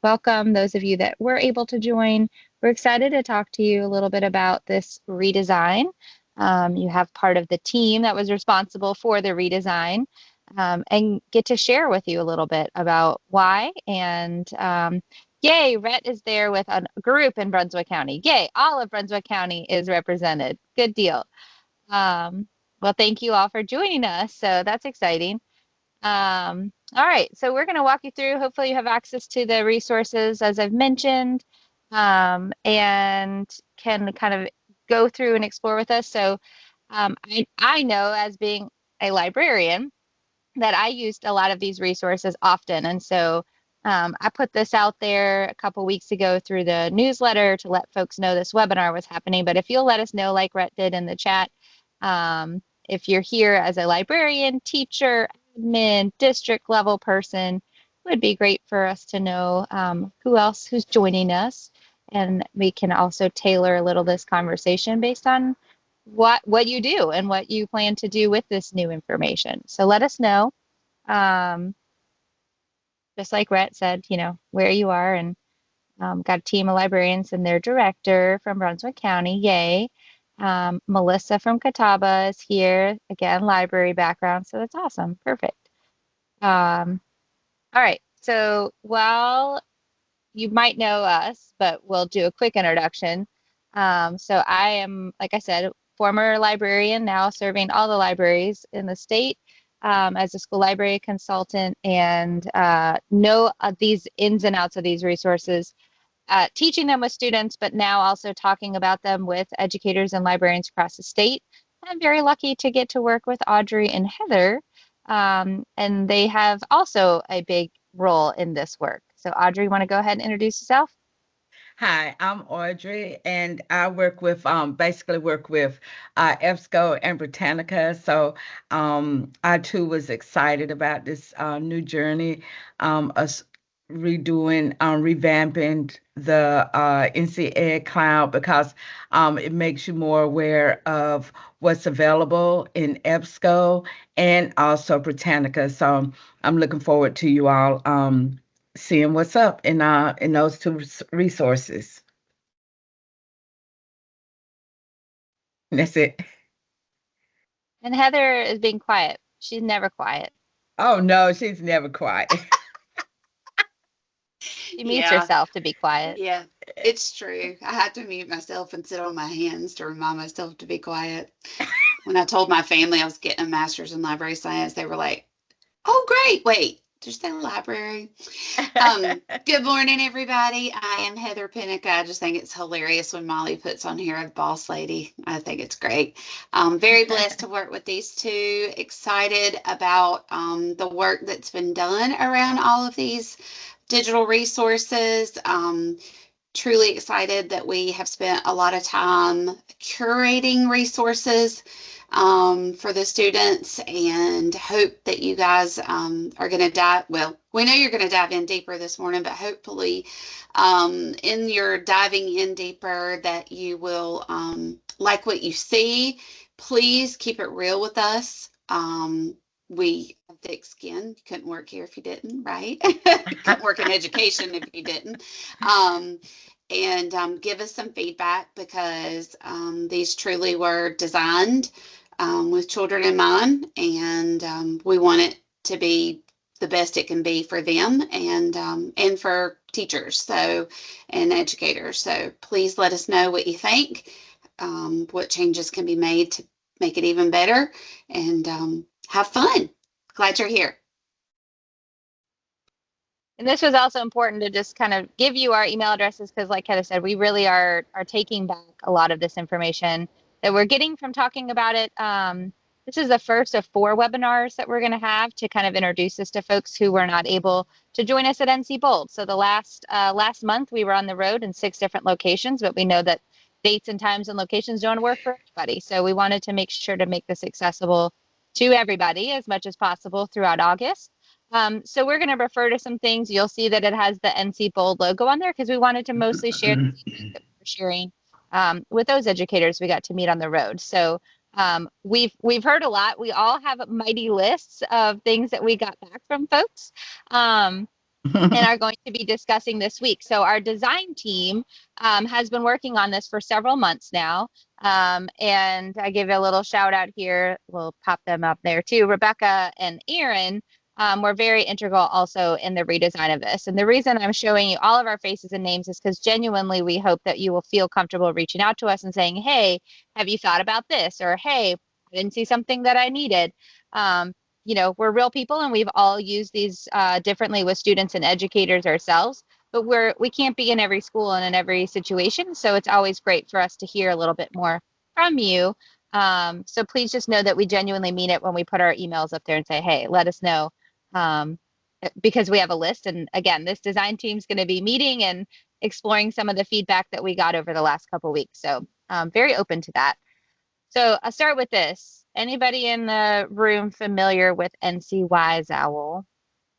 welcome those of you that were able to join. We're excited to talk to you a little bit about this redesign. You have part of the team that was responsible for the redesign, and get to share with you a little bit about why. And yay, Rhett is there with a group in Brunswick County. Yay, all of Brunswick County is represented. Good deal. Well, thank you all for joining us. So that's exciting. All right, so we're going to walk you through. Hopefully, you have access to the resources as I've mentioned, and can kind of go through and explore with us. So, I know as being a librarian that I used a lot of these resources often, and so I put this out there a couple weeks ago through the newsletter to let folks know this webinar was happening. But if you'll let us know, like Rhett did in the chat, if you're here as a librarian, teacher, admin, district level person, it would be great for us to know who's joining us. And we can also tailor a little this conversation based on what you do and what you plan to do with this new information. So let us know. Just like Rhett said, where you are, and got a team of librarians and their director from Brunswick County. Yay. Melissa from Catawba is here. Again, library background, so that's awesome. Perfect. All right, so while you might know us, but we'll do a quick introduction. So I am, like I said, former librarian, now serving all the libraries in the state as a school library consultant, and know these ins and outs of these resources. Teaching them with students, but now also talking about them with educators and librarians across the state. I'm very lucky to get to work with Audrey and Heather, and they have also a big role in this work. So Audrey, you want to go ahead and introduce yourself? Hi, I'm Audrey, and I work with basically work with EBSCO and Britannica. So I too was excited about this new journey, us revamping the NCEdCloud, because it makes you more aware of what's available in EBSCO and also Britannica. So I'm looking forward to you all seeing what's up in those two resources. And that's it. And Heather is being quiet. She's never quiet. Oh no, she's never quiet. She mutes herself to be quiet. Yeah, it's true. I have to mute myself and sit on my hands to remind myself to be quiet. When I told my family I was getting a master's in library science, they were like, "Oh, great. Wait, did you say library?" Good morning, everybody. I am Heather Pinnick. I just think it's hilarious when Molly puts on here a boss lady. I think it's great. I'm very blessed to work with these two. Excited about the work that's been done around all of these digital resources. Truly excited that we have spent a lot of time curating resources for the students, and hope that you guys are going to dive, well, we know you're going to dive in deeper this morning, but hopefully in your diving in deeper that you will like what you see. Please keep it real with us. We have thick skin. You couldn't work here if you didn't, right? You couldn't work in education if you didn't. And give us some feedback, because these truly were designed with children in mind, and we want it to be the best it can be for them and for teachers, so, and educators. So please let us know what you think, what changes can be made to make it even better, and have fun. Glad you're here. And this was also important to just kind of give you our email addresses, because like Heather said, we really are taking back a lot of this information that we're getting from talking about it. This is the first of 4 webinars that we're going to have to kind of introduce this to folks who were not able to join us at NC Bold. So the last month we were on the road in 6 different locations, but we know that dates and times and locations don't work for everybody. So we wanted to make sure to make this accessible to everybody as much as possible throughout August. So we're going to refer to some things. You'll see that it has the NC Bold logo on there, because we wanted to mostly share the feedback that we're sharing with those educators we got to meet on the road. So we've heard a lot. We all have mighty lists of things that we got back from folks. and are going to be discussing this week. So our design team has been working on this for several months now. And I give a little shout out here. We'll pop them up there too. Rebecca and Aaron were very integral also in the redesign of this. And the reason I'm showing you all of our faces and names is because genuinely we hope that you will feel comfortable reaching out to us and saying, hey, have you thought about this? Or, hey, I didn't see something that I needed. You know, we're real people and we've all used these differently with students and educators ourselves, but we can't be in every school and in every situation. So it's always great for us to hear a little bit more from you. So please just know that we genuinely mean it when we put our emails up there and say, hey, let us know. Because we have a list. And again, this design team is going to be meeting and exploring some of the feedback that we got over the last couple of weeks. So very open to that. So I'll start with this. Anybody in the room familiar with NC Wise Owl?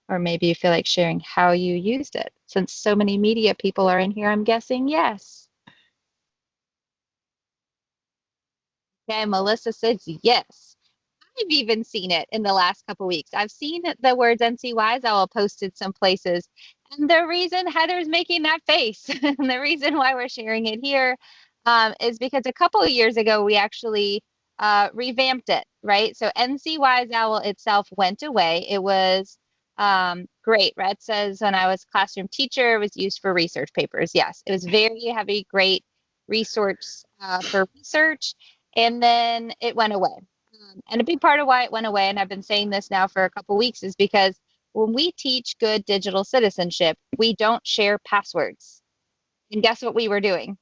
Or maybe you feel like sharing how you used it. Since so many media people are in here, I'm guessing yes. Okay, Melissa says yes. I've even seen it in the last couple weeks. I've seen the words NC Wise Owl posted some places. And the reason Heather's making that face and the reason why we're sharing it here is because a couple of years ago, we actually revamped it, right? So NC Wise Owl itself went away. It was great. Rhett says when I was classroom teacher, it was used for research papers. Yes, it was very heavy, great resource for research. And then it went away. And a big part of why it went away, and I've been saying this now for a couple weeks, is because when we teach good digital citizenship, we don't share passwords. And guess what we were doing?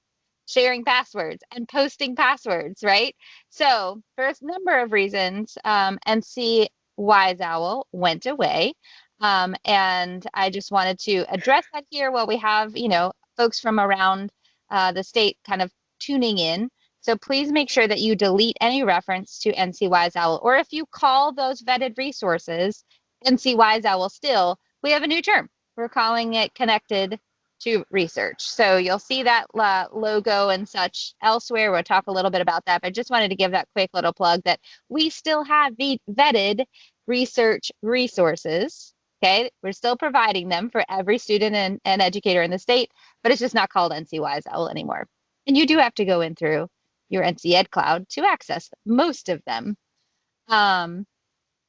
Sharing passwords and posting passwords, right? So for a number of reasons, NC Wise Owl went away. And I just wanted to address that here while we have, you know, folks from around the state kind of tuning in. So please make sure that you delete any reference to NC Wise Owl, or if you call those vetted resources NC Wise Owl still, we have a new term. We're calling it connected to research. So you'll see that logo and such elsewhere. We'll talk a little bit about that, but I just wanted to give that quick little plug that we still have vetted research resources. Okay, we're still providing them for every student and educator in the state, but it's just not called NC Wise Owl anymore. And you do have to go in through your NCEdCloud to access most of them.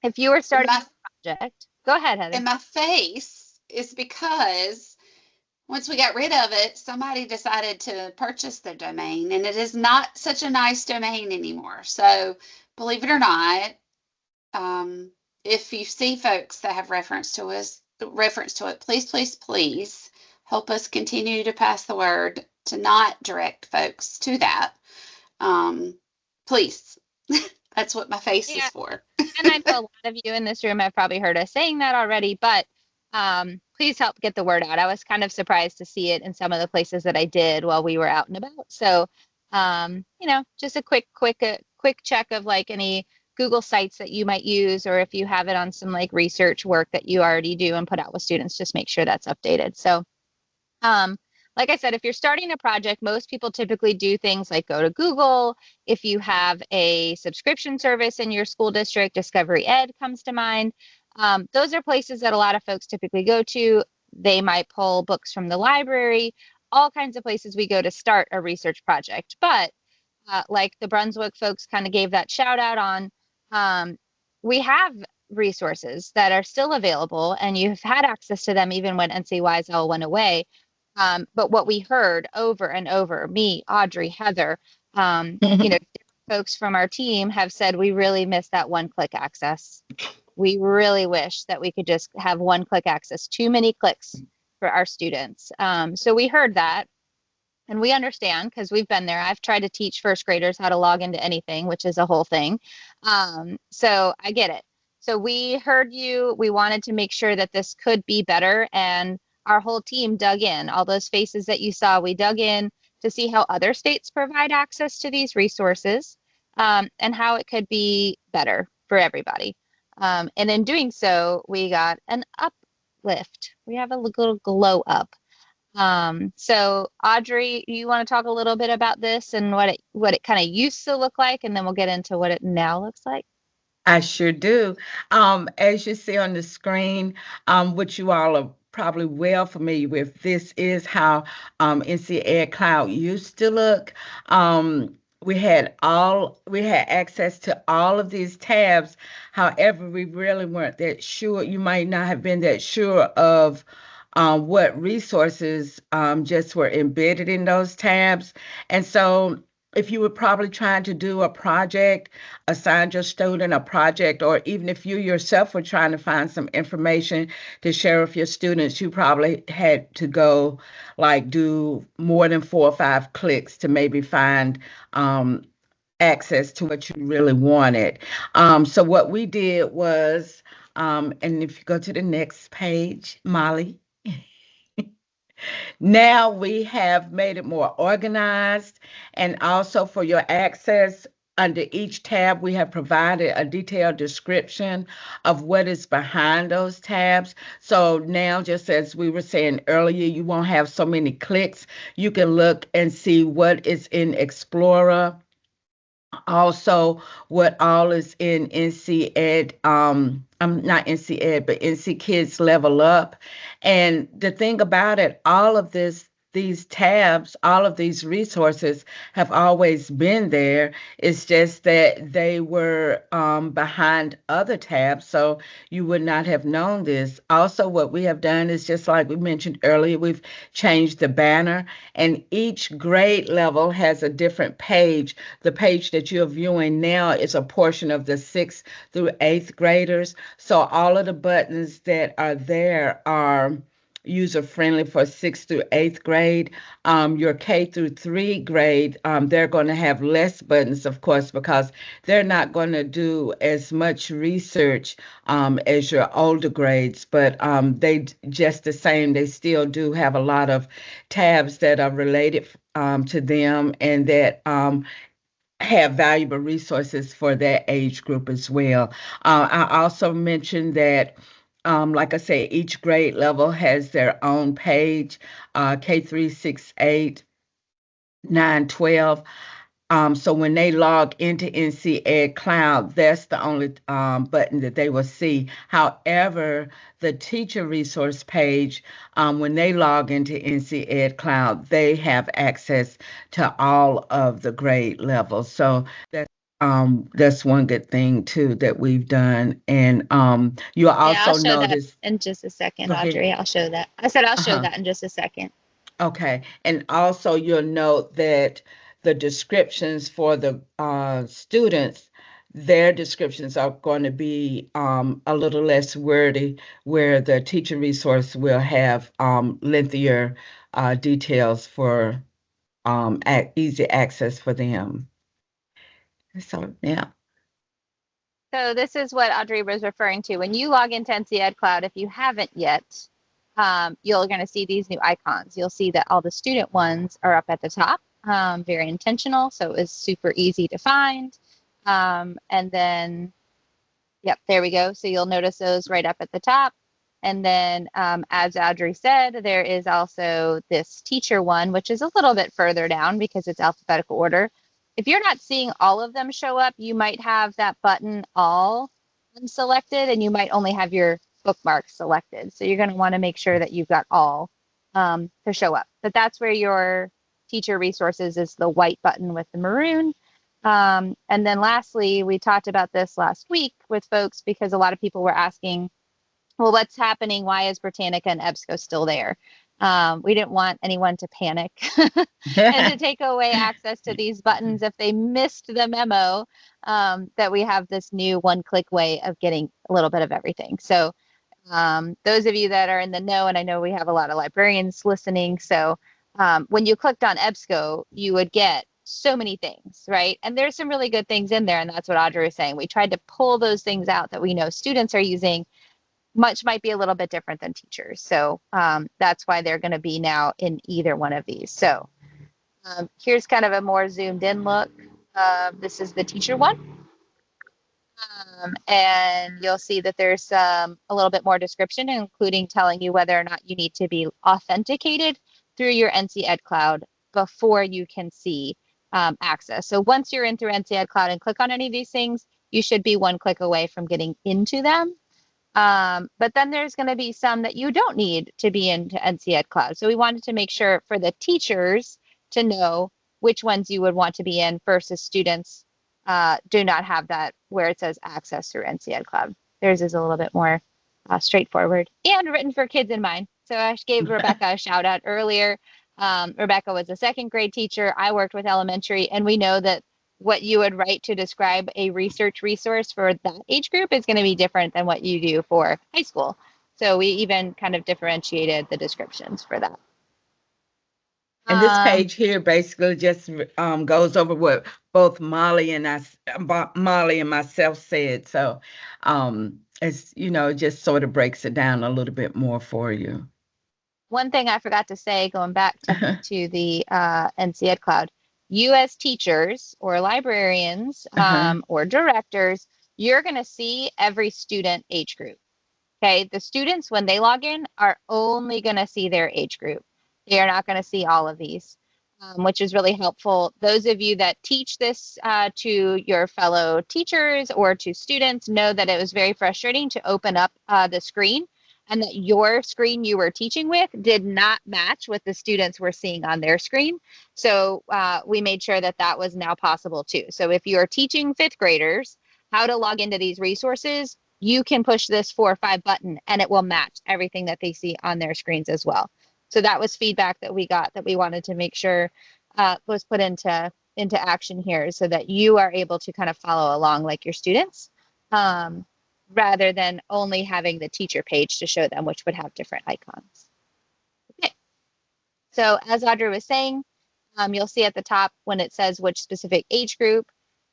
If you were starting a project, go ahead, Heather. And my face is because once we got rid of it, somebody decided to purchase the domain, and it is not such a nice domain anymore. So believe it or not, if you see folks that have reference to it, please help us continue to pass the word to not direct folks to that. Please. That's what my face is for. And I know a lot of you in this room have probably heard us saying that already, but please help get the word out. I was kind of surprised to see it in some of the places that I did while we were out and about. So, you know, just a quick check of like any Google sites that you might use, or if you have it on some like research work that you already do and put out with students, just make sure that's updated. So, like I said, if you're starting a project, most people typically do things like go to Google. If you have a subscription service in your school district, Discovery Ed comes to mind. Those are places that a lot of folks typically go to. They might pull books from the library, all kinds of places we go to start a research project. But like the Brunswick folks kind of gave that shout out on, we have resources that are still available, and you've had access to them even when NC Wise Owl went away. But what we heard over and over, me, Audrey, Heather, you know, folks from our team have said we really miss that one-click access. We really wish that we could just have one-click access. Too many clicks for our students. So we heard that, and we understand because we've been there. I've tried to teach first graders how to log into anything, which is a whole thing. So I get it. So we heard you. We wanted to make sure that this could be better, and our whole team dug in. All those faces that you saw, we dug in to see how other states provide access to these resources, and how it could be better for everybody. And in doing so, we got an uplift. We have a little glow up. So Audrey, you want to talk a little bit about this and what it kind of used to look like, and then we'll get into what it now looks like. I sure do. As you see on the screen, which you all are probably well familiar with, this is how NCEdCloud used to look. We had access to all of these tabs. However, we really weren't that sure. You might not have been that sure of what resources just were embedded in those tabs. And so if you were probably trying to do a project, assign your student a project, or even if you yourself were trying to find some information to share with your students, you probably had to go like do more than 4 or 5 clicks to maybe find access to what you really wanted. So what we did was, and if you go to the next page, Molly, now we have made it more organized, and also for your access, under each tab, we have provided a detailed description of what is behind those tabs. So now, just as we were saying earlier, you won't have so many clicks. You can look and see what is in Explorer, also what all is in NCEd, I'm not NCEd, but NC Kids Level Up. And the thing about it, all of these tabs, all of these resources have always been there. It's just that they were behind other tabs, so you would not have known this. Also, what we have done is, just like we mentioned earlier, we've changed the banner, and each grade level has a different page. The page that you're viewing now is a portion of the 6th through 8th graders. So all of the buttons that are there are user friendly for 6th through 8th grade. Your K through 3 grade, they're going to have less buttons, of course, because they're not going to do as much research as your older grades, but they just the same. They still do have a lot of tabs that are related to them, and that have valuable resources for that age group as well. I also mentioned that, like I say, each grade level has their own page, K3, 6, 8, 9, 12. So when they log into NCEdCloud, that's the only button that they will see. However, the teacher resource page, when they log into NCEdCloud, they have access to all of the grade levels. So that's one good thing too that we've done. And you'll Yeah, I'll also show that notice. in just a second, Go ahead. Audrey. I'll show that. I said I'll show Uh-huh. that in just a second. Okay. And also you'll note that the descriptions for the students, their descriptions are going to be a little less wordy, where the teacher resource will have lengthier details for easy access for them. So, yeah. So this is what Audrey was referring to. When you log into NCEdCloud, if you haven't yet, you're going to see these new icons. You'll see that all the student ones are up at the top, very intentional, so it was super easy to find. And then, yep, there we go. So you'll notice those right up at the top. And then, as Audrey said, there is also this teacher one, which is a little bit further down because it's alphabetical order. If you're not seeing all of them show up, you might have that button all unselected, and you might only have your bookmarks selected. So you're going to want to make sure that you've got all to show up. But that's where your teacher resources is, the white button with the maroon. And then lastly, we talked about this last week with folks because a lot of people were asking, well, what's happening? Why is Britannica and EBSCO still there? We didn't want anyone to panic and to take away access to these buttons if they missed the memo, that we have this new one-click way of getting a little bit of everything. So those of you that are in the know, and I know we have a lot of librarians listening, so when you clicked on EBSCO, you would get so many things, right? And there's some really good things in there, and that's what Audrey was saying. We tried to pull those things out that we know students are using. Much might be a little bit different than teachers. So that's why they're going to be now in either one of these. So here's kind of a more zoomed in look. This is the teacher one. And you'll see that there's a little bit more description, including telling you whether or not you need to be authenticated through your NCEdCloud before you can see access. So once you're in through NCEdCloud and click on any of these things, you should be one click away from getting into them. But then there's going to be some that you don't need to be into NCEdCloud. So we wanted to make sure for the teachers to know which ones you would want to be in versus students do not have that where it says access through NCEdCloud. Theirs is a little bit more straightforward and written for kids in mind. So I gave Rebecca a shout out earlier. Rebecca was a second grade teacher. I worked with elementary, and we know that what you would write to describe a research resource for that age group is going to be different than what you do for high school. So we even kind of differentiated the descriptions for that. And this page here basically just goes over what both Molly and myself said. So it's, just sort of breaks it down a little bit more for you. One thing I forgot to say, going back to the NCEdCloud, you as teachers or librarians or directors, you're going to see every student age group. Okay, the students, when they log in, are only going to see their age group. They are not going to see all of these, which is really helpful. Those of you that teach this to your fellow teachers or to students know that it was very frustrating to open up the screen and that your screen you were teaching with did not match what the students were seeing on their screen. So we made sure that that was now possible too. So if you are teaching fifth graders how to log into these resources, you can push this 4 or 5 button and it will match everything that they see on their screens as well. So that was feedback that we got that we wanted to make sure was put into action here so that you are able to kind of follow along like your students rather than only having the teacher page to show them, which would have different icons. Okay. So as Audrey was saying, you'll see at the top when it says which specific age group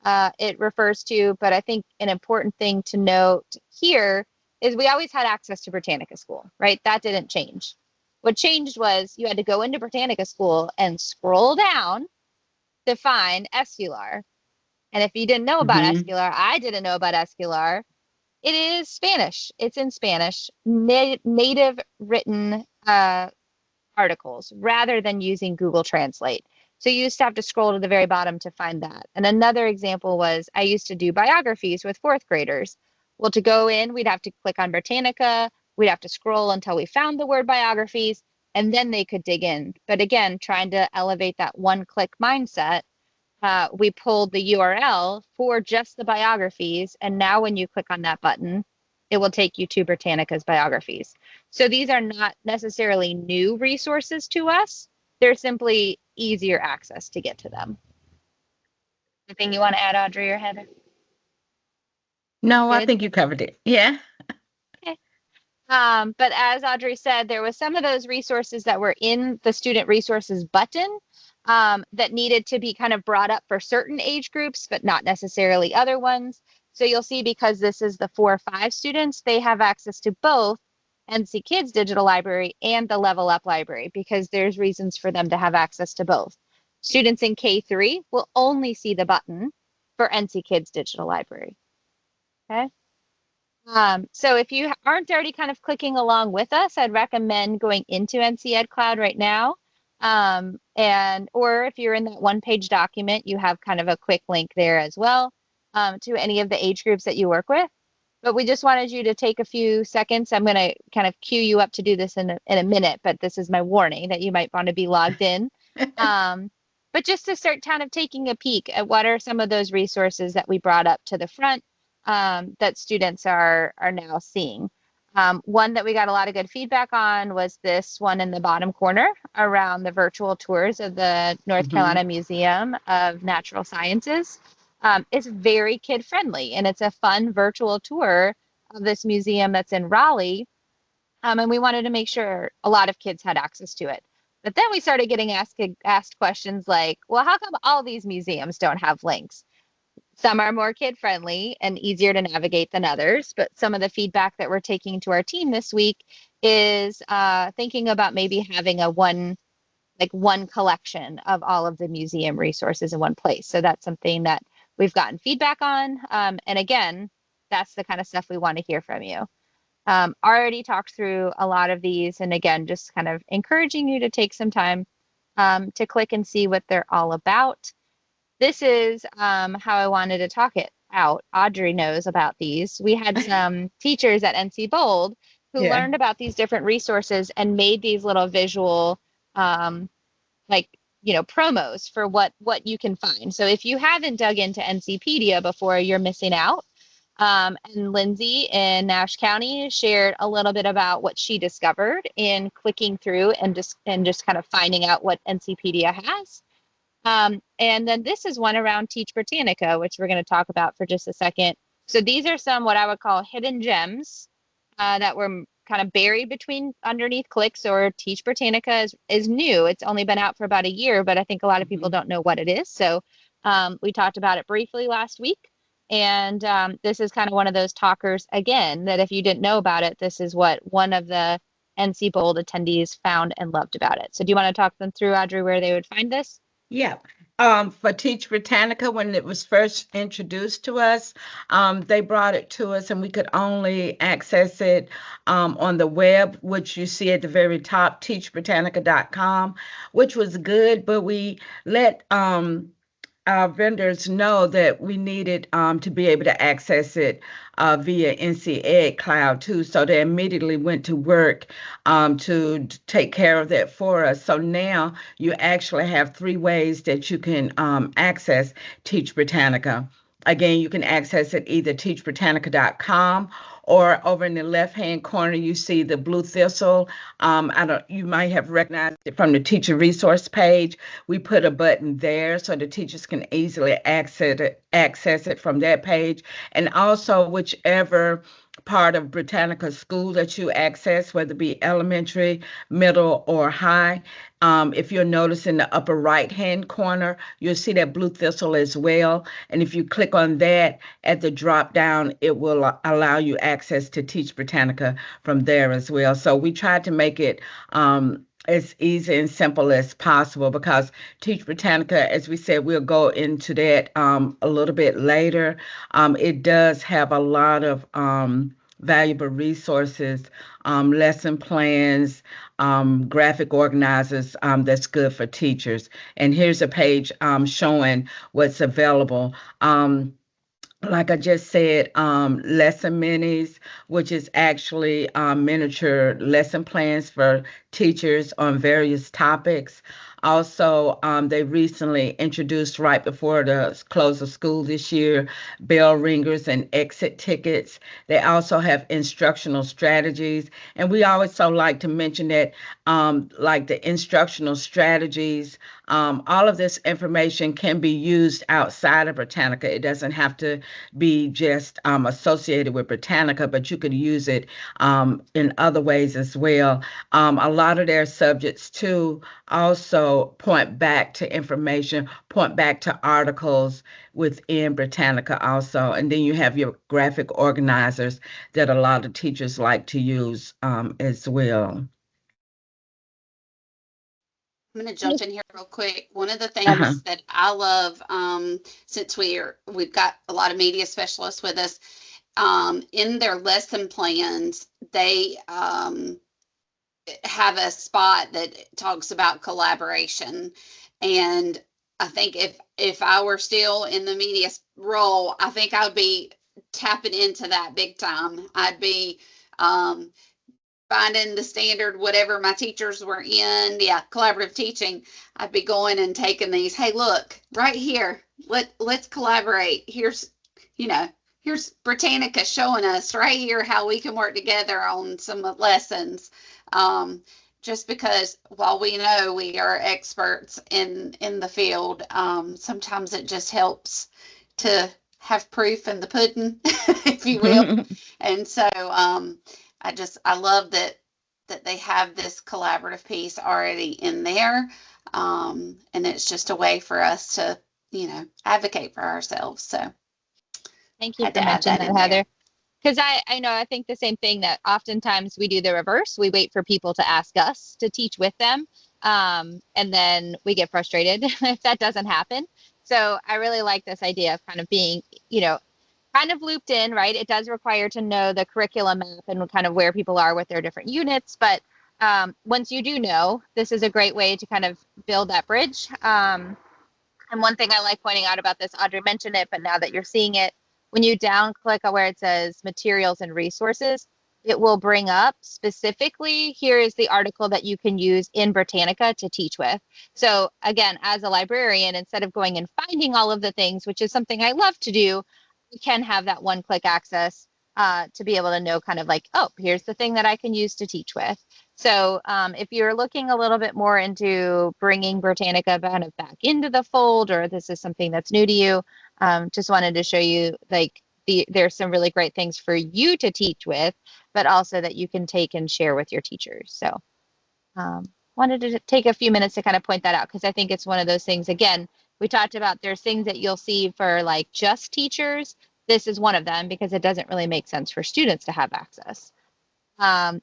it refers to, but I think an important thing to note here is we always had access to Britannica School, right? That didn't change. What changed was you had to go into Britannica School and scroll down to find EBSCO. And if you didn't know about EBSCO, I didn't know about EBSCO, it is Spanish. It's in Spanish, native written articles rather than using Google Translate. So you used to have to scroll to the very bottom to find that. And another example was I used to do biographies with fourth graders. Well, to go in, we'd have to click on Britannica. We'd have to scroll until we found the word biographies, and then they could dig in. But again, trying to elevate that one-click mindset, we pulled the URL for just the biographies. And now when you click on that button, it will take you to Britannica's biographies. So these are not necessarily new resources to us. They're simply easier access to get to them. Anything you want to add, Audrey or Heather? No, good? I think you covered it. Yeah. Okay. But as Audrey said, there was some of those resources that were in the student resources button that needed to be kind of brought up for certain age groups, but not necessarily other ones. So you'll see because this is the 4 or 5 students, they have access to both NC Kids Digital Library and the Level Up Library because there's reasons for them to have access to both. Students in K3 will only see the button for NC Kids Digital Library. Okay. So if you aren't already kind of clicking along with us, I'd recommend going into NCEdCloud right now. Or if you're in that one-page document, you have kind of a quick link there as well to any of the age groups that you work with. But we just wanted you to take a few seconds. I'm going to kind of cue you up to do this in a minute, but this is my warning that you might want to be logged in. But just to start kind of taking a peek at what are some of those resources that we brought up to the front that students are now seeing. One that we got a lot of good feedback on was this one in the bottom corner around the virtual tours of the North Carolina Museum of Natural Sciences. It's very kid friendly and it's a fun virtual tour of this museum that's in Raleigh. And we wanted to make sure a lot of kids had access to it. But then we started getting asked questions like, well, how come all these museums don't have links? Some are more kid friendly and easier to navigate than others. But some of the feedback that we're taking to our team this week is thinking about maybe having one collection of all of the museum resources in one place. So that's something that we've gotten feedback on. And again, that's the kind of stuff we want to hear from you. Already talked through a lot of these. And again, just kind of encouraging you to take some time to click and see what they're all about. This is how I wanted to out, Audrey knows about these. We had some teachers at NC Bold who Yeah. learned about these different resources and made these little visual, like, promos for what you can find. So if you haven't dug into NCpedia before, you're missing out. And Lindsay in Nash County shared a little bit about what she discovered in clicking through and just kind of finding out what NCpedia has. And then this is one around Teach Britannica, which we're going to talk about for just a second. So these are some what I would call hidden gems that were kind of buried underneath clicks. Or Teach Britannica is new. It's only been out for about a year, but I think a lot of people don't know what it is. So we talked about it briefly last week. And this is kind of one of those talkers, again, that if you didn't know about it, this is what one of the NC Bold attendees found and loved about it. So do you want to talk them through, Audrey, where they would find this? Yeah. For Teach Britannica, when it was first introduced to us, they brought it to us and we could only access it on the web, which you see at the very top, teachbritannica.com, which was good, but we let our vendors know that we needed to be able to access it via NCEdCloud too. So they immediately went to work to take care of that for us. So now you actually have 3 ways that you can access Teach Britannica. Again, you can access it either teachbritannica.com, or over in the left-hand corner, you see the blue thistle. You might have recognized it from the teacher resource page. We put a button there so the teachers can easily access it from that page. And also, whichever part of Britannica school that you access, whether it be elementary, middle, or high, if you'll notice in the upper right-hand corner, you'll see that blue thistle as well. And if you click on that at the drop down, it will allow you access to Teach Britannica from there as well. So we tried to make it as easy and simple as possible, because Teach Britannica, as we said, we'll go into that a little bit later. It does have a lot of valuable resources, lesson plans, graphic organizers that's good for teachers. And here's a page showing what's available. Like I just said, lesson minis, which is actually miniature lesson plans for teachers on various topics. Also, they recently introduced, right before the close of school this year, bell ringers and exit tickets. They also have instructional strategies. And we also like to mention that like the instructional strategies, all of this information can be used outside of Britannica. It doesn't have to be just associated with Britannica, but you could use it in other ways as well. A lot of their subjects too also point back to information, point back to articles within Britannica also. And then you have your graphic organizers that a lot of teachers like to use as well. I'm going to jump in here real quick. One of the things that I love, since we've got a lot of media specialists with us, in their lesson plans, they have a spot that talks about collaboration. And I think if I were still in the media role, I think I would be tapping into that big time. I'd be finding the standard, whatever my teachers were in, collaborative teaching. I'd be going and taking these. Hey, look, right here. Let's collaborate. Here's Britannica showing us right here how we can work together on some lessons. Just because while we know we are experts in the field, sometimes it just helps to have proof in the pudding, if you will. And so I love that they have this collaborative piece already in there. And it's just a way for us to, advocate for ourselves. So thank you for mentioning that, Heather. Because I think the same thing, that oftentimes we do the reverse. We wait for people to ask us to teach with them. And then we get frustrated if that doesn't happen. So I really like this idea of kind of being, kind of looped in, right? It does require to know the curriculum map and kind of where people are with their different units. But once you do know, this is a great way to kind of build that bridge. And one thing I like pointing out about this, Audrey mentioned it, but now that you're seeing it, when you down click on where it says materials and resources, it will bring up specifically, here is the article that you can use in Britannica to teach with. So again, as a librarian, instead of going and finding all of the things, which is something I love to do, you can have that one-click access to be able to know kind of like, oh, here's the thing that I can use to teach with. So if you're looking a little bit more into bringing Britannica kind of back into the fold, or this is something that's new to you, just wanted to show you like there's some really great things for you to teach with, but also that you can take and share with your teachers. So wanted to take a few minutes to kind of point that out, because I think it's one of those things, again, we talked about there's things that you'll see for like just teachers. This is one of them because it doesn't really make sense for students to have access.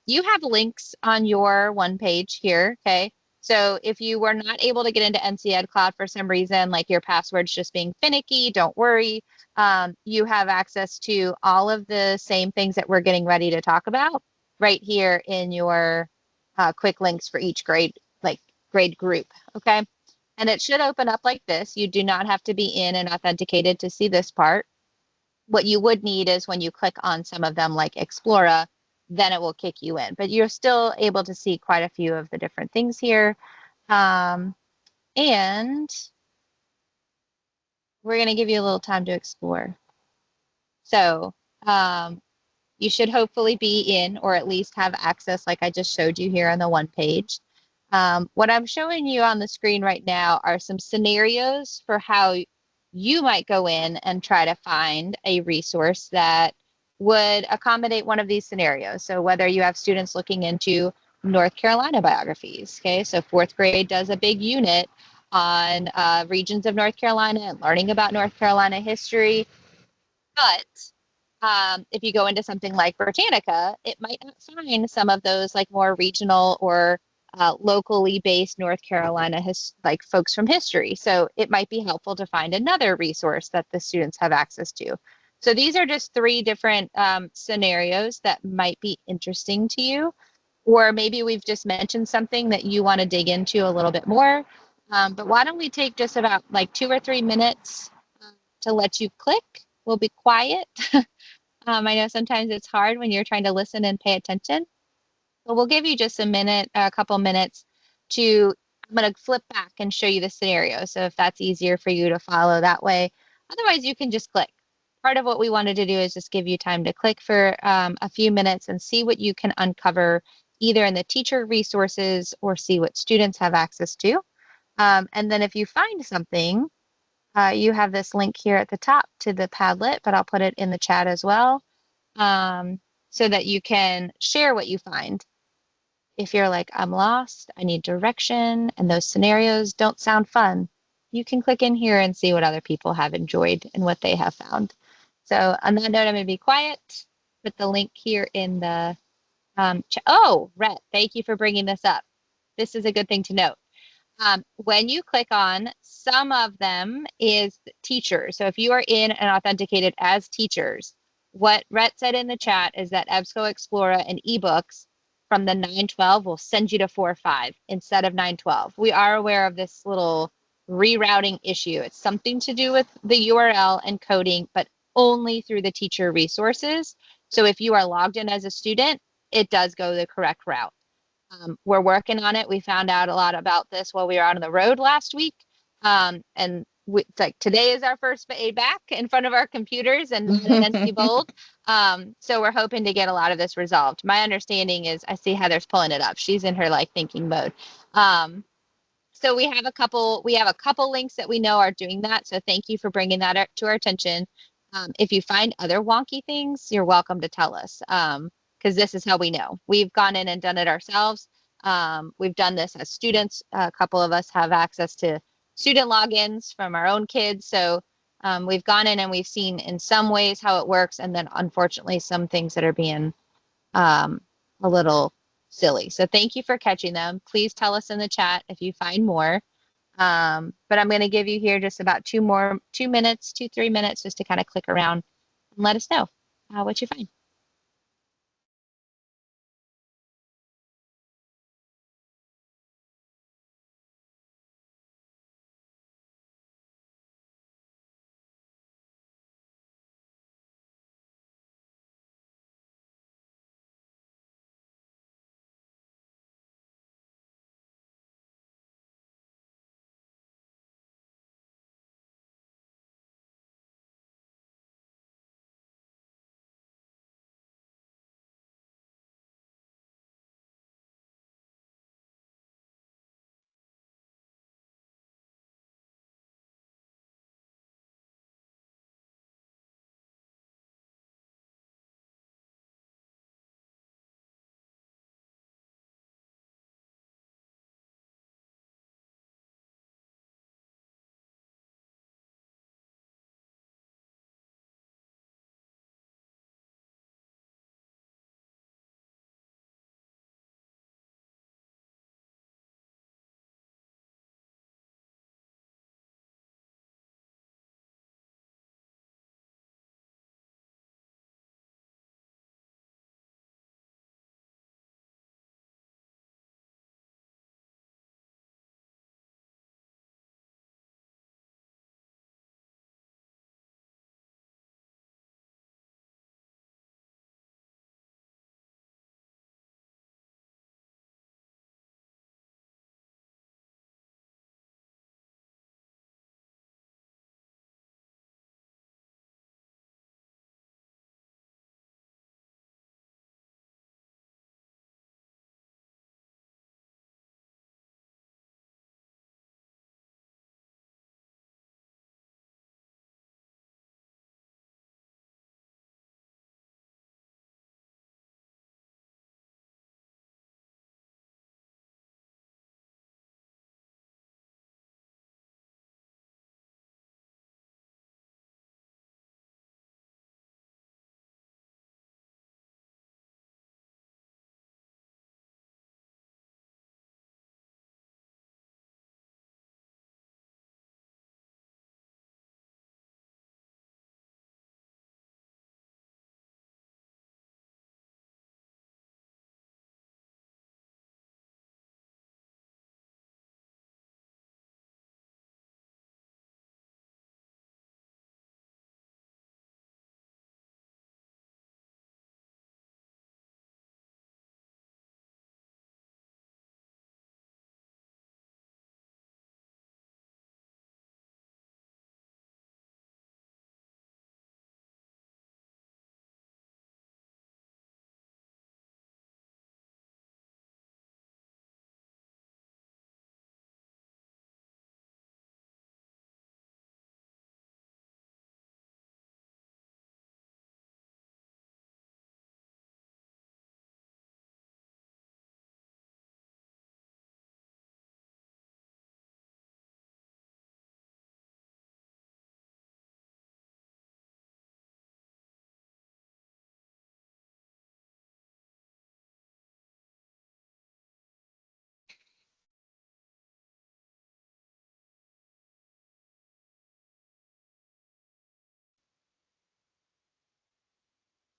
You have links on your one page here, okay? So if you were not able to get into NCEdCloud for some reason, like your password's just being finicky, don't worry. You have access to all of the same things that we're getting ready to talk about right here in your quick links for each grade, like grade group, okay? And it should open up like this. You do not have to be in and authenticated to see this part. What you would need is when you click on some of them like Explora, then it will kick you in. But you're still able to see quite a few of the different things here. And we're going to give you a little time to explore. So you should hopefully be in, or at least have access like I just showed you here on the one page. What I'm showing you on the screen right now are some scenarios for how you might go in and try to find a resource that would accommodate one of these scenarios. So whether you have students looking into North Carolina biographies, okay, so fourth grade does a big unit on regions of North Carolina and learning about North Carolina history. But if you go into something like Britannica, it might not find some of those like more regional or locally based North Carolina like folks from history. So it might be helpful to find another resource that the students have access to. So these are just three different scenarios that might be interesting to you. Or maybe we've just mentioned something that you want to dig into a little bit more. But why don't we take just about like 2 or 3 minutes to let you click? We'll be quiet. I know sometimes it's hard when you're trying to listen and pay attention, but we'll give you just a couple minutes to, I'm going to flip back and show you the scenario. So if that's easier for you to follow that way, otherwise you can just click. Part of what we wanted to do is just give you time to click for a few minutes and see what you can uncover either in the teacher resources or see what students have access to. And then if you find something, you have this link here at the top to the Padlet, but I'll put it in the chat as well, so that you can share what you find. If you're like, I'm lost, I need direction, and those scenarios don't sound fun, you can click in here and see what other people have enjoyed and what they have found. So on that note, I'm going to be quiet. Put the link here in the chat. Oh, Rhett, thank you for bringing this up. This is a good thing to note. When you click on, some of them is teachers. So if you are in and authenticated as teachers, what Rhett said in the chat is that EBSCO Explora and ebooks from the 912 will send you to 4.5 instead of 912. We are aware of this little rerouting issue. It's something to do with the URL and coding, but only through the teacher resources. So if you are logged in as a student, it does go the correct route. We're working on it. We found out a lot about this while we were out on the road last week. And it's like today is our first day back in front of our computers and not in NC Bold. So we're hoping to get a lot of this resolved. My understanding is, I see Heather's pulling it up. She's in her like thinking mode. So we have a couple links that we know are doing that. So thank you for bringing that to our attention. If you find other wonky things, you're welcome to tell us. Because this is how we know. We've gone in and done it ourselves. We've done this as students. A couple of us have access to student logins from our own kids. So we've gone in and we've seen in some ways how it works. And then unfortunately, some things that are being a little silly. So thank you for catching them. Please tell us in the chat if you find more. But I'm going to give you here just about 3 minutes just to kind of click around and let us know what you find.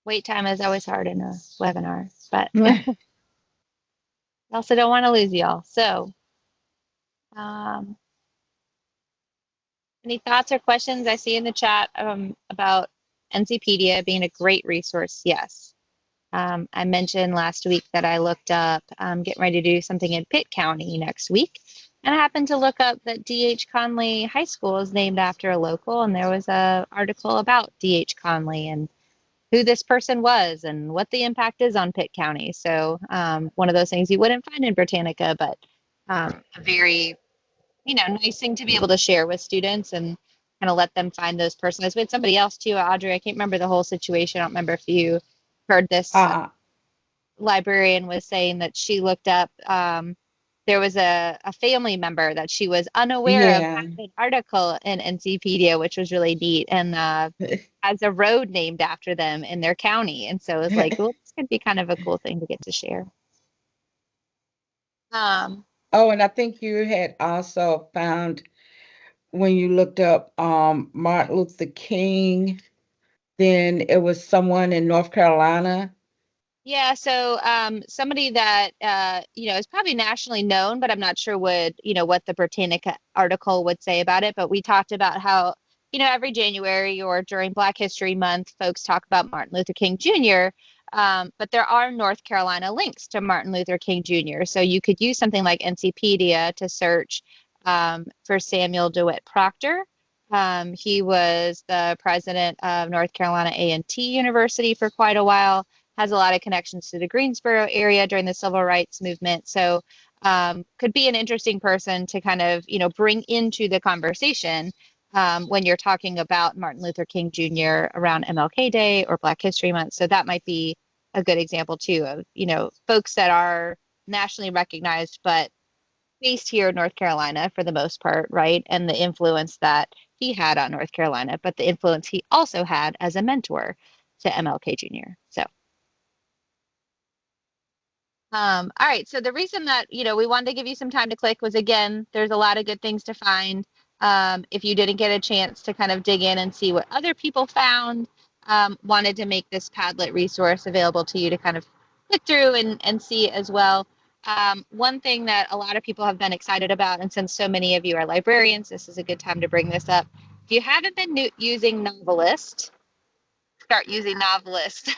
Wait time is always hard in a webinar, but I also don't want to lose y'all. So, um, any thoughts or questions I see in the chat about NCpedia being a great resource? Yes. I mentioned last week that I looked up getting ready to do something in Pitt County next week. And I happened to look up that D.H. Conley High School is named after a local, and there was an article about D.H. Conley and who this person was and what the impact is on Pitt County. So one of those things you wouldn't find in Britannica, but a very, nice thing to be able to share with students and kind of let them find those personalized. We had somebody else too, Audrey. I can't remember the whole situation. I don't remember if you heard this. uh, Librarian was saying that she looked up. There was a family member that she was unaware of yeah. had an article in NCpedia, which was really neat, and has a road named after them in their county. And so it was like, well, this could be kind of a cool thing to get to share. Um, Oh, and I think you had also found when you looked up Martin Luther King, then it was someone in North Carolina. Yeah, so somebody that is probably nationally known, but I'm not sure what the Britannica article would say about it. But we talked about how every January or during Black History Month, folks talk about Martin Luther King Jr. But there are North Carolina links to Martin Luther King Jr. So you could use something like Encypedia to search for Samuel DeWitt Proctor. He was the president of North Carolina A&T University for quite a while, has a lot of connections to the Greensboro area during the civil rights movement. So could be an interesting person to kind of, bring into the conversation when you're talking about Martin Luther King Jr. around MLK Day or Black History Month. So that might be a good example too of, folks that are nationally recognized, but based here in North Carolina for the most part, right? And the influence that he had on North Carolina, but the influence he also had as a mentor to MLK Jr. So all right, so the reason that we wanted to give you some time to click was, again, there's a lot of good things to find. If you didn't get a chance to kind of dig in and see what other people found, wanted to make this Padlet resource available to you to kind of click through and see as well. One thing that a lot of people have been excited about, and since so many of you are librarians, this is a good time to bring this up. If you haven't been using Novelist, start using Novelist.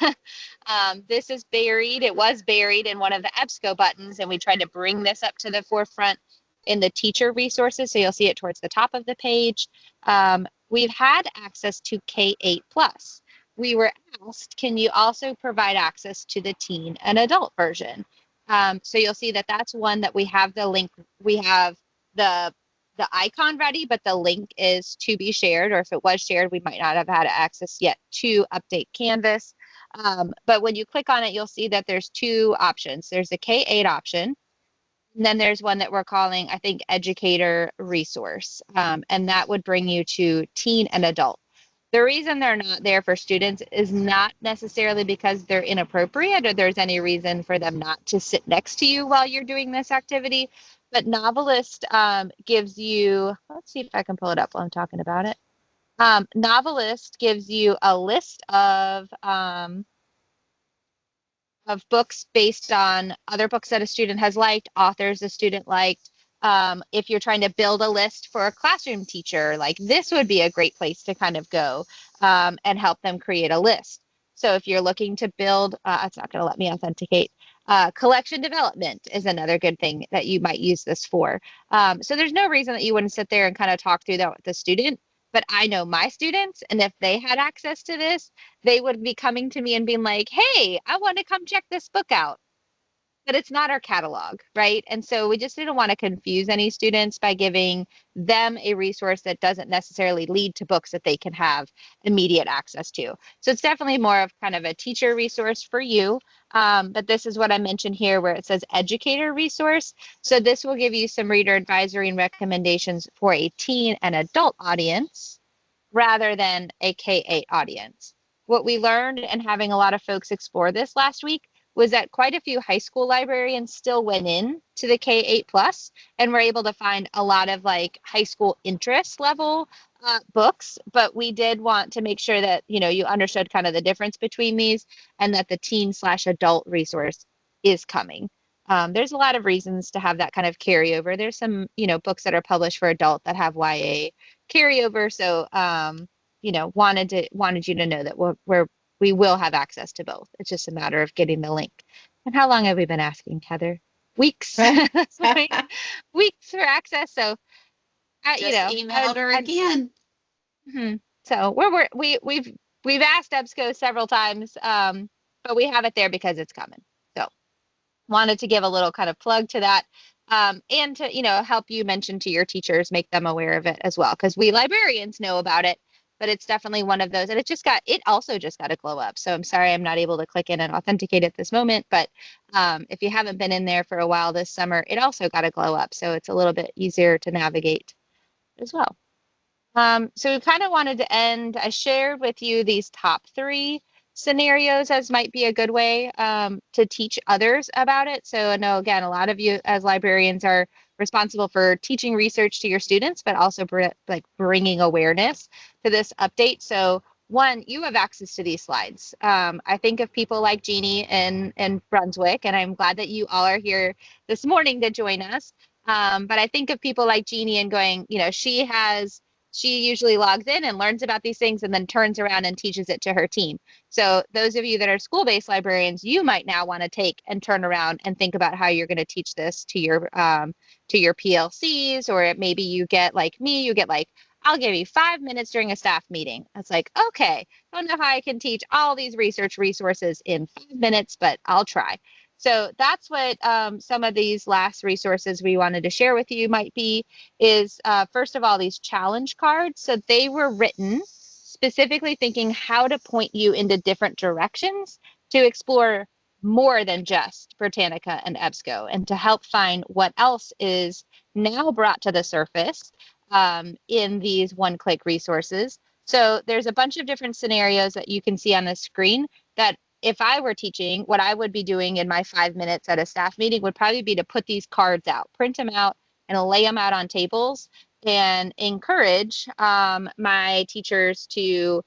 This is buried. It was buried in one of the EBSCO buttons, and we tried to bring this up to the forefront in the teacher resources. So you'll see it towards the top of the page. We've had access to K-8 Plus. We were asked, can you also provide access to the teen and adult version? So you'll see that that's one that we have the link. We have the icon ready, but the link is to be shared, or if it was shared, we might not have had access yet to update Canvas. But when you click on it, you'll see that there's two options. There's the K-8 option, and then there's one that we're calling, I think, Educator Resource, and that would bring you to teen and adult. The reason they're not there for students is not necessarily because they're inappropriate or there's any reason for them not to sit next to you while you're doing this activity. But Novelist gives you, let's see if I can pull it up while I'm talking about it. Novelist gives you a list of books based on other books that a student has liked, authors a student liked. If you're trying to build a list for a classroom teacher, like this would be a great place to kind of go and help them create a list. So if you're looking to build, it's not going to let me authenticate. Collection development is another good thing that you might use this for. So there's no reason that you wouldn't sit there and kind of talk through that with the student. But I know my students, and if they had access to this, they would be coming to me and being like, hey, I want to come check this book out. But it's not our catalog, right? And so we just didn't want to confuse any students by giving them a resource that doesn't necessarily lead to books that they can have immediate access to. So it's definitely more of kind of a teacher resource for you. But this is what I mentioned here where it says educator resource. So this will give you some reader advisory and recommendations for a teen and adult audience rather than a K-8 audience. What we learned and having a lot of folks explore this last week was that quite a few high school librarians still went in to the K-8 plus and were able to find a lot of like high school interest level books, but we did want to make sure that, you understood kind of the difference between these and that the teen/adult resource is coming. There's a lot of reasons to have that kind of carryover. There's some, books that are published for adult that have YA carryover. So, wanted you to know that we will have access to both. It's just a matter of getting the link. And how long have we been asking, Heather? Weeks. Weeks for access. So, Just emailed her again. So we've asked EBSCO several times, but we have it there because it's coming. So wanted to give a little kind of plug to that, and to help you mention to your teachers, make them aware of it as well, because we librarians know about it, but it's definitely one of those, and it also just got a glow up. So I'm sorry I'm not able to click in and authenticate at this moment, but if you haven't been in there for a while this summer, it also got a glow up, so it's a little bit easier to navigate as well. So we kind of wanted to end, I shared with you these top 3 scenarios as might be a good way to teach others about it. So I know, again, a lot of you as librarians are responsible for teaching research to your students, but also bringing awareness to this update. So one, you have access to these slides. I think of people like Jeannie in Brunswick, and I'm glad that you all are here this morning to join us. But I think of people like Jeannie and going, she usually logs in and learns about these things and then turns around and teaches it to her team. So those of you that are school-based librarians, you might now want to take and turn around and think about how you're going to teach this to your PLCs, or maybe you get like me, I'll give you 5 minutes during a staff meeting. It's like, okay, I don't know how I can teach all these research resources in 5 minutes, but I'll try. So that's what some of these last resources we wanted to share with you might be, is first of all, these challenge cards. So they were written specifically thinking how to point you into different directions to explore more than just Britannica and EBSCO, and to help find what else is now brought to the surface in these one-click resources. So there's a bunch of different scenarios that you can see on the screen that, if I were teaching, what I would be doing in my 5 minutes at a staff meeting would probably be to put these cards out, print them out, and lay them out on tables, and encourage my teachers to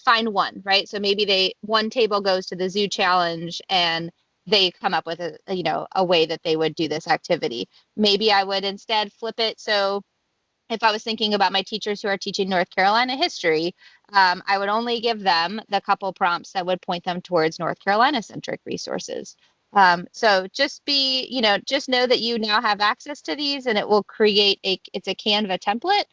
find one, right? So maybe one table goes to the zoo challenge, and they come up with a way that they would do this activity. Maybe I would instead flip it. So if I was thinking about my teachers who are teaching North Carolina history, I would only give them the couple prompts that would point them towards North Carolina-centric resources. So just know that you now have access to these, and it will create it's a Canva template.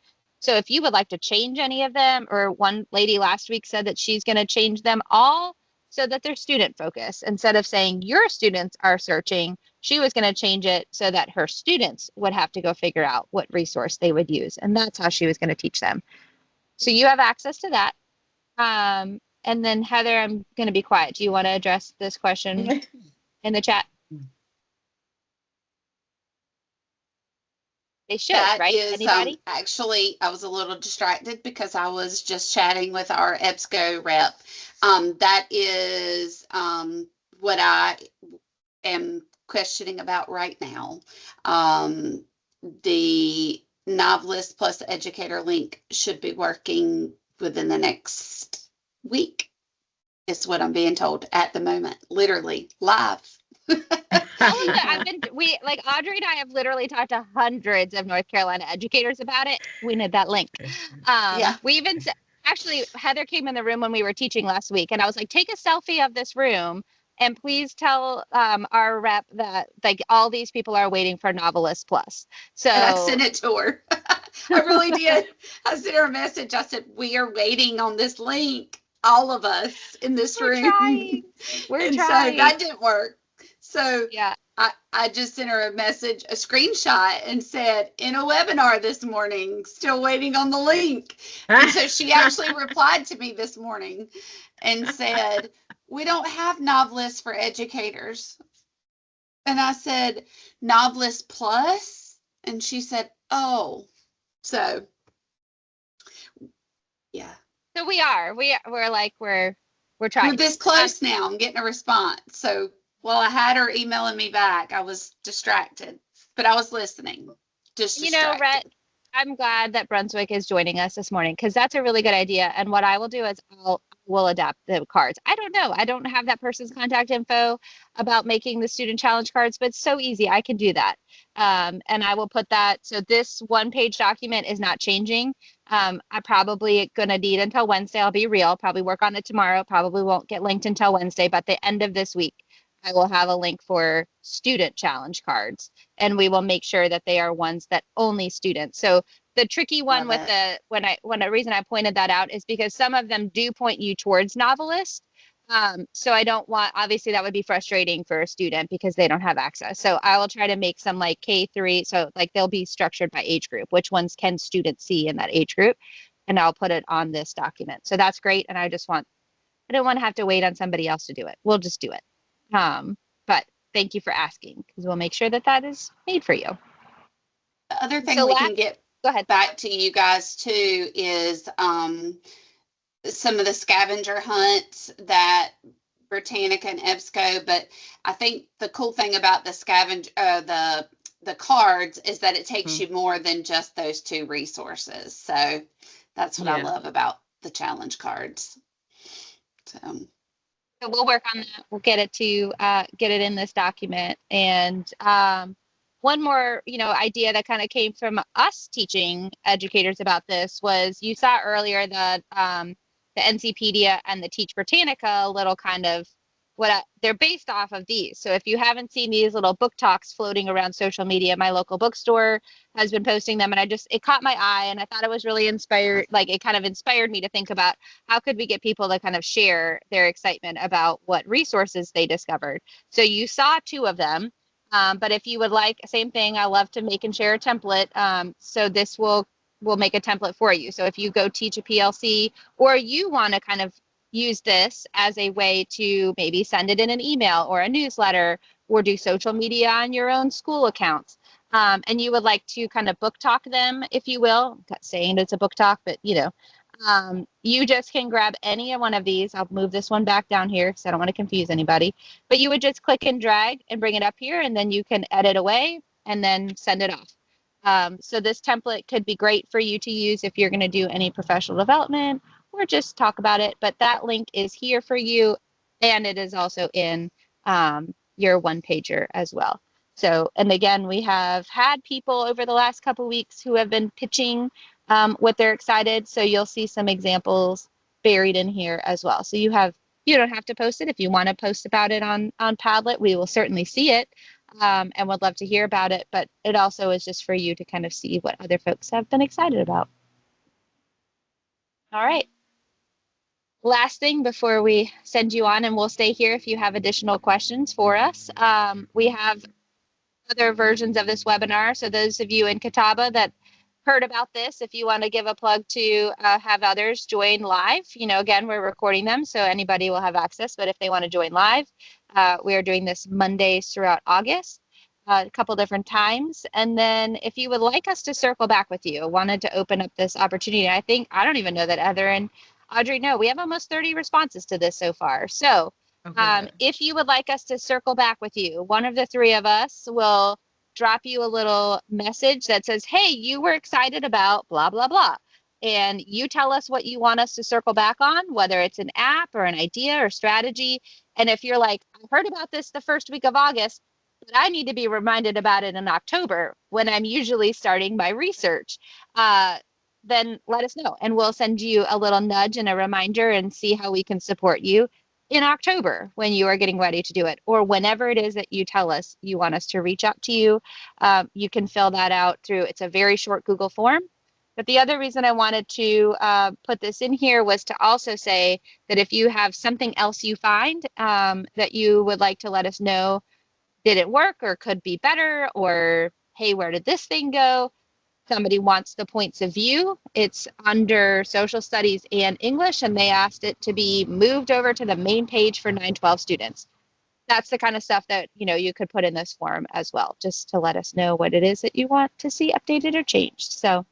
So if you would like to change any of them, or one lady last week said that she's going to change them all so that they're student focused. Instead of saying your students are searching, she was going to change it so that her students would have to go figure out what resource they would use. And that's how she was going to teach them. So you have access to that. And then Heather, I'm going to be quiet. Do you want to address this question in the chat? They should, That right? is, Anybody? actually, I was a little distracted because I was just chatting with our EBSCO rep. That is what I am questioning about right now. The Novelist plus Educator link should be working within the next week, is what I'm being told at the moment, literally live. Audrey and I have literally talked to hundreds of North Carolina educators about it. We need that link. Yeah. We even actually, Heather came in the room when we were teaching last week, and I was like, take a selfie of this room, and please tell our rep that all these people are waiting for Novelist Plus. So and I sent it to her. I really did. I sent her a message. I said, we are waiting on this link, all of us in this room. We're trying. So that didn't work. So yeah, I just sent her a message, a screenshot, and said, in a webinar this morning, still waiting on the link. And so she actually replied to me this morning and said, we don't have Novelist for educators. And I said, Novelist Plus? And she said, oh. So, yeah. So we're trying. We're this close now. I'm getting a response. So, well, I had her emailing me back. I was distracted, but I was listening. Just distracted. Rhett, I'm glad that Brunswick is joining us this morning because that's a really good idea. And what I will do is will adapt the cards. I don't know. I don't have that person's contact info about making the student challenge cards, but it's so easy. I can do that. And I will put that. So this 1-page document is not changing. I probably gonna need until Wednesday. I'll be real. Probably work on it tomorrow. Probably won't get linked until Wednesday, but the end of this week, I will have a link for student challenge cards, and we will make sure that they are ones that only students. So the tricky one Love with it. the reason I pointed that out is because some of them do point you towards novelist. So I don't want, obviously that would be frustrating for a student because they don't have access. So I will try to make some like K3. So like they'll be structured by age group. Which ones can students see in that age group? And I'll put it on this document. So that's great. And I don't want to have to wait on somebody else to do it. We'll just do it. But thank you for asking because we'll make sure that that is made for you. The other thing So we can get go ahead. back to you guys too is some of the scavenger hunts that Britannica and EBSCO, but I think the cool thing about the scavenger the cards is that it takes you more than just those 2 resources. So that's what I love about the challenge cards. So we'll work on that. We'll get it in this document. And one more, idea that kind of came from us teaching educators about this was you saw earlier that the NCpedia and the Teach Britannica little kind of they're based off of these. So if you haven't seen these little book talks floating around social media, my local bookstore has been posting them, and it caught my eye, and I thought it was really inspired. Like it kind of inspired me to think about how could we get people to kind of share their excitement about what resources they discovered. So you saw 2 of them, but if you would like, same thing, I love to make and share a template. So this will make a template for you. So if you go teach a PLC, or you want to kind of use this as a way to maybe send it in an email or a newsletter or do social media on your own school accounts. And you would like to kind of book talk them, if you will. I'm not saying it's a book talk, but you just can grab any one of these. I'll move this one back down here because I don't want to confuse anybody. But you would just click and drag and bring it up here, and then you can edit away and then send it off. So this template could be great for you to use if you're going to do any professional development or just talk about it. But that link is here for you, and it is also in your 1-pager as well. So, and again, we have had people over the last couple of weeks who have been pitching what they're excited. So you'll see some examples buried in here as well. So you don't have to post it. If you want to post about it on Padlet, we will certainly see it and would love to hear about it. But it also is just for you to kind of see what other folks have been excited about. All right. Last thing before we send you on, and we'll stay here if you have additional questions for us. We have other versions of this webinar. So those of you in Catawba that heard about this, if you want to give a plug to have others join live, again, we're recording them, so anybody will have access. But if they want to join live, we are doing this Mondays throughout August, a couple different times. And then if you would like us to circle back with you, wanted to open up this opportunity. I don't even know that Heather and Audrey know. We have almost 30 responses to this so far. So if you would like us to circle back with you, one of the 3 of us will drop you a little message that says, hey, you were excited about blah, blah, blah. And you tell us what you want us to circle back on, whether it's an app or an idea or strategy. And if you're like, I heard about this the first week of August, but I need to be reminded about it in October when I'm usually starting my research, then let us know. And we'll send you a little nudge and a reminder and see how we can support you in October when you are getting ready to do it, or whenever it is that you tell us you want us to reach out to you. You can fill that out it's a very short Google form. But the other reason I wanted to put this in here was to also say that if you have something else you find that you would like to let us know didn't work or could be better, or hey, where did this thing go? Somebody wants the points of view. It's under social studies and English, and they asked it to be moved over to the main page for 912 students. That's the kind of stuff that you could put in this form as well, just to let us know what it is that you want to see updated or changed. So